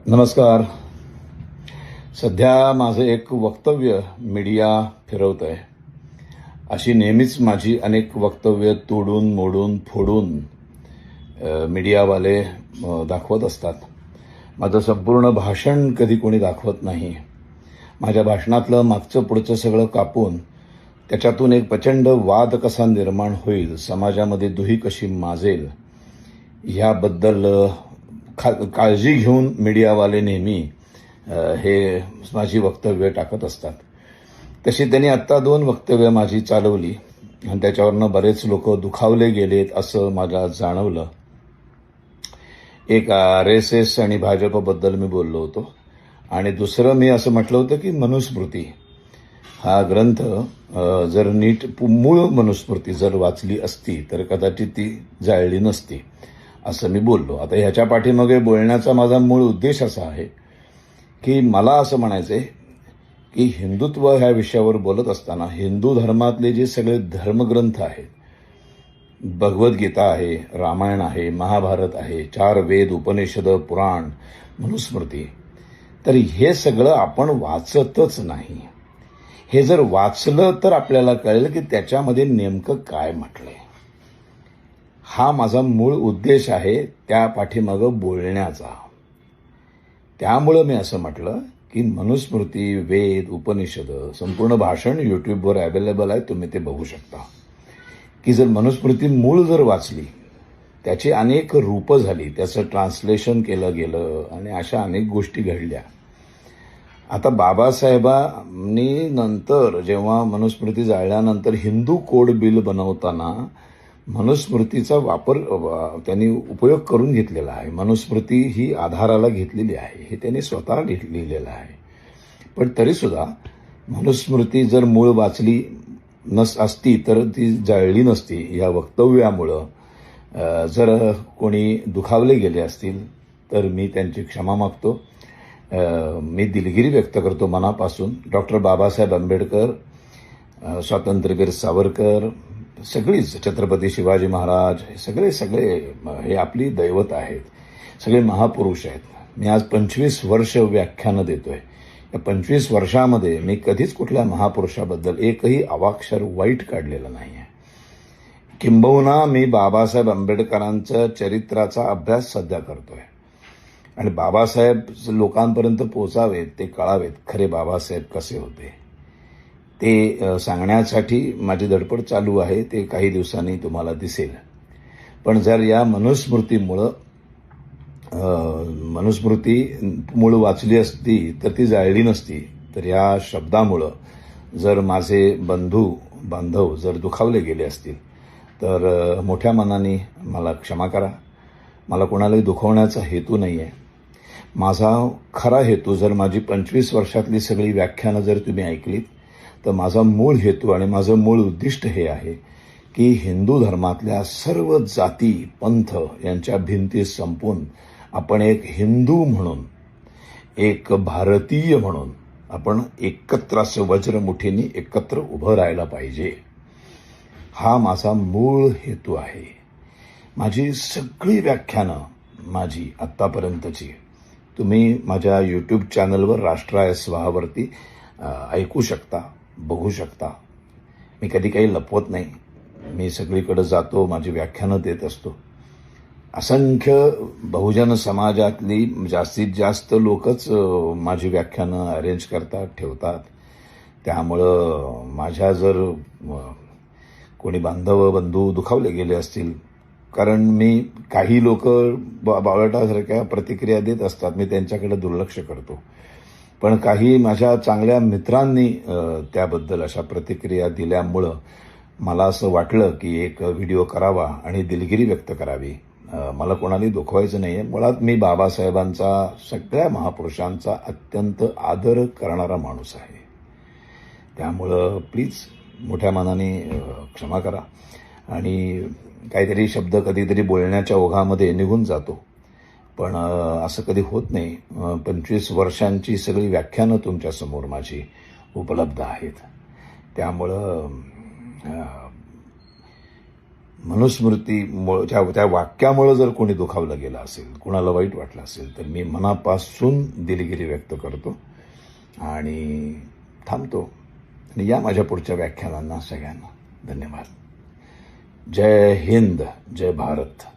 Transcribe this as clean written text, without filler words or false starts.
नमस्कार. सध्या माझं एक वक्तव्य मीडिया फिरवत आहे. अशी नेहमीच माझी अनेक वक्तव्य तोडून मोडून फोडून मीडियावाले दाखवत असतात. माझं संपूर्ण भाषण कधी कोणी दाखवत नाही. माझ्या भाषणातलं मागचं पुढचं सगळं कापून त्याच्यातून एक प्रचंड वाद कसा निर्माण होईल, समाजामध्ये दुही कशी माजेल, ह्याबद्दल काळजी घेऊन मीडियावाले नेहमी हे माझी वक्तव्य टाकत असतात. तशी त्यांनी आत्ता 2 वक्तव्य माझी चालवली आणि त्याच्यावरनं बरेच लोक दुखावले गेलेत असं मला जाणवलं. एक RSS आणि भाजपबद्दल मी बोललो होतो आणि दुसरं मी असं म्हटलं होतं की मनुस्मृती हा ग्रंथ जर नीट मूळ मनुस्मृती जर वाचली असती तर कदाचित ती जाळली नसती असं मी बोललो. आता ह्याच्या पाठीमागे बोलण्याचा माझा मूळ उद्देश असा आहे की मला असं म्हणायचंय की हिंदुत्व ह्या विषयावर बोलत असताना हिंदू धर्मातले जे सगळे धर्मग्रंथ आहेत, भगवद्गीता आहे, रामायण आहे, महाभारत आहे, 4 वेद, उपनिषद, पुराण, मनुस्मृती, तर हे सगळं आपण वाचतच नाही. हे जर वाचलं तर आपल्याला कळेल की त्याच्यामध्ये नेमकं काय म्हटलंय. हा माझा मूळ उद्देश आहे त्या पाठीमागं बोलण्याचा. त्यामुळं मी असं म्हटलं की मनुस्मृती, वेद, उपनिषद, संपूर्ण भाषण यूट्यूबवर अवेलेबल आहे, तुम्ही ते बघू शकता. की जर मनुस्मृती मूळ जर वाचली, त्याची अनेक रूपं झाली, त्याचं ट्रान्सलेशन केलं गेलं आणि अशा अनेक गोष्टी घडल्या. आता बाबासाहेबांनी नंतर जेव्हा मनुस्मृती जाळल्यानंतर हिंदू कोड बिल बनवताना मनुस्मृतीचा वापर त्यांनी उपयोग करून घेतलेला आहे. मनुस्मृती ही आधाराला घेतलेली आहे, हे त्यांनी स्वतः लिहिलेलं आहे. पण तरीसुद्धा मनुस्मृती जर मूळ वाचली असती तर ती जाळली नसती. या वक्तव्यामुळं जर कोणी दुखावले गेले असतील तर मी त्यांची क्षमा मागतो. मी दिलगिरी व्यक्त करतो मनापासून. डॉक्टर बाबासाहेब आंबेडकर, स्वातंत्र्यवीर सावरकर, सगळीच, छत्रपती शिवाजी महाराज, हे सगळे हे आपली दैवत आहेत, सगळे महापुरुष आहेत. मी आज 25 वर्ष व्याख्यानं देतोय. या 25 वर्षामध्ये मी कधीच कुठल्या महापुरुषाबद्दल एकही अवाक्षर वाईट काढलेलं नाही आहे. किंबहुना मी बाबासाहेब आंबेडकरांच्या चरित्राचा अभ्यास सध्या करतोय आणि बाबासाहेब लोकांपर्यंत पोचावेत, ते कळावेत खरे बाबासाहेब कसे होते ते सांगण्यासाठी माझी धडपड चालू आहे. ते काही दिवसांनी तुम्हाला दिसेल. पण जर या मनुस्मृती मूळ वाचली असती तर ती जाळली नसती. तर या शब्दामुळं जर माझे बांधव जर दुखावले गेले असतील तर मोठ्या मनाने मला क्षमा करा. मला कोणालाही दुखवण्याचा हेतू नाही आहे. माझा खरा हेतू, जर माझी 25 वर्षातली सगळी व्याख्यानं जर तुम्ही ऐकलीत तर माझा मूळ हेतू आणि माझं मूळ उद्दिष्ट हे आहे की हिंदू धर्मातल्या सर्व जाती, पंथ यांच्या भिंती संपून आपण एक हिंदू म्हणून, एक भारतीय म्हणून आपण एकत्र असं वज्रमुठीने एकत्र उभं राहायला पाहिजे. हा माझा मूळ हेतू आहे. माझी सगळी व्याख्यानं, माझी आत्तापर्यंतची, तुम्ही माझ्या यूट्यूब चॅनलवर राष्ट्राय स्वाहावरती ऐकू शकता, बघू शकता. मी कधी काही लपवत नाही. मी सगळीकडे जातो, माझी व्याख्यानं देत असतो. असंख्य बहुजन समाजातली जास्तीत जास्त लोकच माझी व्याख्यानं अरेंज करतात, ठेवतात. त्यामुळं माझ्या जर कोणी बंधू दुखावले गेले असतील, कारण मी काही लोक बावळटासारख्या प्रतिक्रिया देत असतात, मी त्यांच्याकडे दुर्लक्ष करतो. पण काही माझ्या चांगल्या मित्रांनी त्याबद्दल अशा प्रतिक्रिया दिल्यामुळं मला असं वाटलं की एक व्हिडिओ करावा आणि दिलगिरी व्यक्त करावी. मला कोणालाही दुखवायचं नाही आहे. मुळात मी बाबासाहेबांचा, सगळ्या महापुरुषांचा अत्यंत आदर करणारा माणूस आहे. त्यामुळं प्लीज मोठ्या मनाने क्षमा करा. आणि काहीतरी शब्द कधीतरी बोलण्याच्या ओघामध्ये निघून जातो, पण असं कधी होत नाही. 25 वर्षांची सगळी व्याख्यानं तुमच्यासमोर माझी उपलब्ध आहेत. त्यामुळं त्या वाक्यामुळं जर कोणी दुखावलं गेलं असेल, कुणाला वाईट वाटलं असेल, तर मी मनापासून दिलगिरी व्यक्त करतो आणि थांबतो. आणि या माझ्या पुढच्या व्याख्यानांना सगळ्यांना धन्यवाद. जय हिंद, जय भारत.